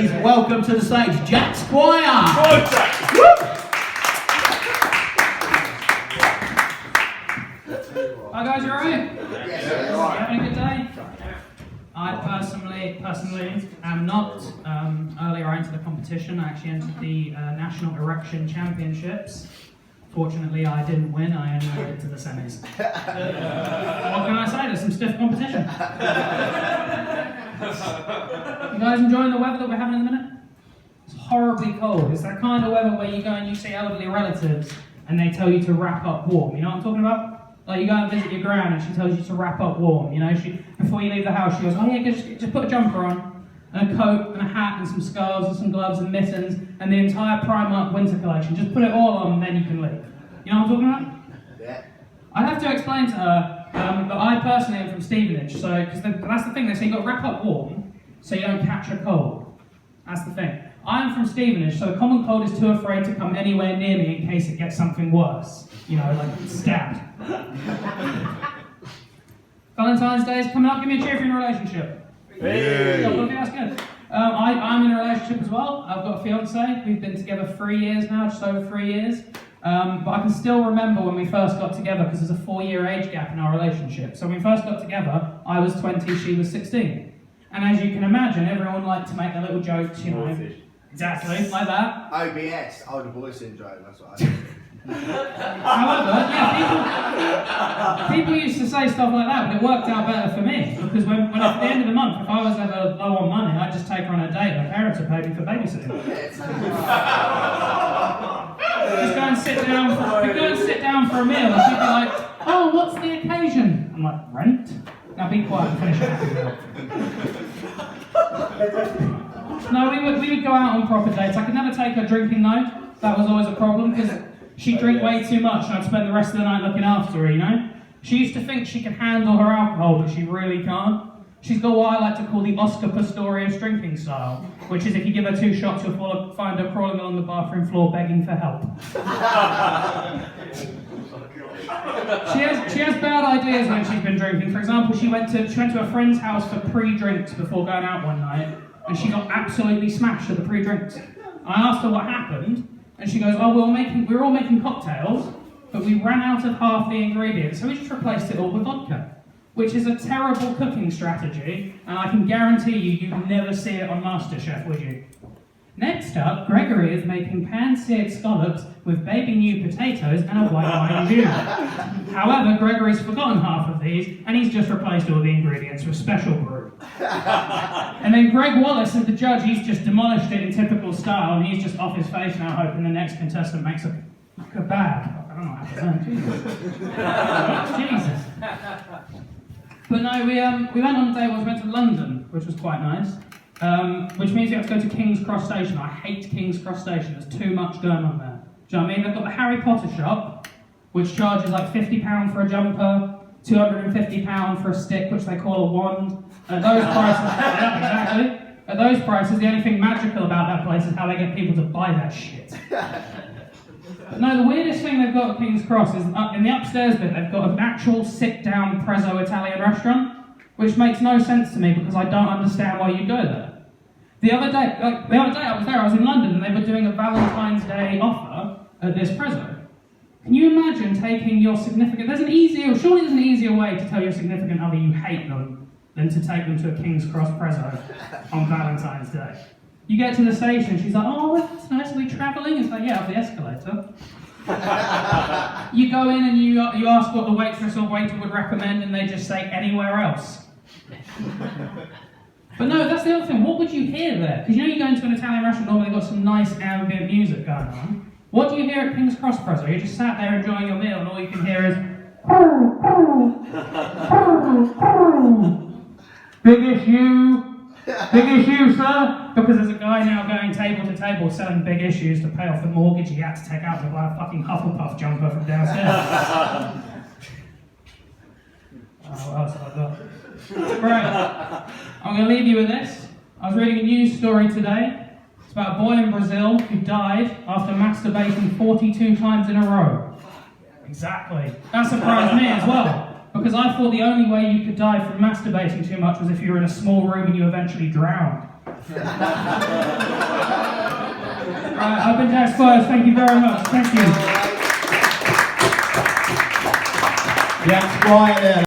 please welcome to the stage Jack Squire. Hi guys, you alright? Yes. Having a good day? I personally am not. Earlier I entered the competition. I actually entered the National Erection Championships. Fortunately, I didn't win. I only made it to the semis. What can I say? There's some stiff competition. You guys enjoying the weather that we're having in a minute? It's horribly cold. It's that kind of weather where you go and you see elderly relatives and they tell you to wrap up warm. You know what I'm talking about? Like you go and visit your gran and she tells you to wrap up warm. You know, before you leave the house, she goes, "Oh yeah, just put a jumper on, and a coat, and a hat, and some scarves, and some gloves, and mittens, and the entire Primark winter collection. Just put it all on, and then you can leave." You know what I'm talking about? Yeah. I have to explain to her that I personally am from Stevenage, so because that's the thing. They say you got to wrap up warm so you don't catch a cold. That's the thing. I am from Stevenage, so the common cold is too afraid to come anywhere near me in case it gets something worse. You know, like stabbed. Valentine's Day is coming up. Give me a cheer if you're in a relationship. Hey. Yeah, that's good. I'm in a relationship as well. I've got a fiance. We've been together 3 years now, just over 3 years. But I can still remember when we first got together because there's a 4-year age gap in our relationship. So when we first got together, I was 20, she was 16. And as you can imagine, everyone liked to make their little jokes, you know. Exactly, like that. OBS, older boy syndrome, that's what I do. However, yeah, people used to say stuff like that, but it worked out better for me. Because when at the end of the month, if I was ever low on money, I'd just take her on a date. My parents would pay me for babysitting. Just go and sit down for a meal, and she'd be like, "Oh, what's the occasion?" I'm like, "Rent?" Now be quiet and finish it. No, we would go out on proper dates. I could never take her drinking though. That was always a problem because she'd drink way too much and I'd spend the rest of the night looking after her, you know? She used to think she could handle her alcohol, but she really can't. She's got what I like to call the Oscar Pistorius drinking style, which is if you give her 2 shots, you'll find her crawling along the bathroom floor begging for help. She has bad ideas when she's been drinking. For example, she went to a friend's house for pre-drinks before going out one night, and she got absolutely smashed at the pre-drinks. I asked her what happened, and she goes, "Oh, we were all making cocktails, but we ran out of half the ingredients, so we just replaced it all with vodka." Which is a terrible cooking strategy, and I can guarantee you'd never see it on MasterChef, would you? Next up, Gregory is making pan-seared scallops with baby new potatoes and a white wine jus. However, Gregory's forgotten half of these, and he's just replaced all the ingredients with special brew. And then Greg Wallace, as the judge, he's just demolished it in typical style, and he's just off his face now, hoping the next contestant makes a kebab. I don't know how to say it. Jesus. But no, we went on a day once, we went to London, which was quite nice. Which means you have to go to King's Cross Station. I hate King's Cross Station, there's too much going on there. Do you know what I mean? They've got the Harry Potter shop, which charges like £50 for a jumper, £250 for a stick, which they call a wand. At those prices, yeah, exactly. At those prices, the only thing magical about that place is how they get people to buy that shit. But no, the weirdest thing they've got at King's Cross is in the upstairs bit, they've got an actual sit-down prezzo Italian restaurant, which makes no sense to me because I don't understand why you go there. The other day I was there, I was in London, and they were doing a Valentine's Day offer at this prezzo. Can you imagine taking your significant... surely there's an easier way to tell your significant other you hate them than to take them to a King's Cross prezzo on Valentine's Day. You get to the station, she's like, "Oh, that's nice, are we travelling?" It's like, "Yeah, up the escalator." You go in and you ask what the waitress or waiter would recommend, and they just say, "Anywhere else." But no, that's the other thing. What would you hear there? Because you know you go into an Italian restaurant, normally they've got some nice ambient music going on. What do you hear at King's Cross prezzo? You're just sat there enjoying your meal, and all you can hear is "Big issue, sir." Because there's a guy now going table to table selling big issues to pay off the mortgage he had to take out to buy a fucking Hufflepuff jumper from downstairs. What else have I got? Right, I'm going to leave you with this. I was reading a news story today. It's about a boy in Brazil who died after masturbating 42 times in a row. Exactly. That surprised me as well, because I thought the only way you could die from masturbating too much was if you were in a small room and you eventually drowned. I've been Jack Squires. Thank you very much. Thank you. Jack Squire there.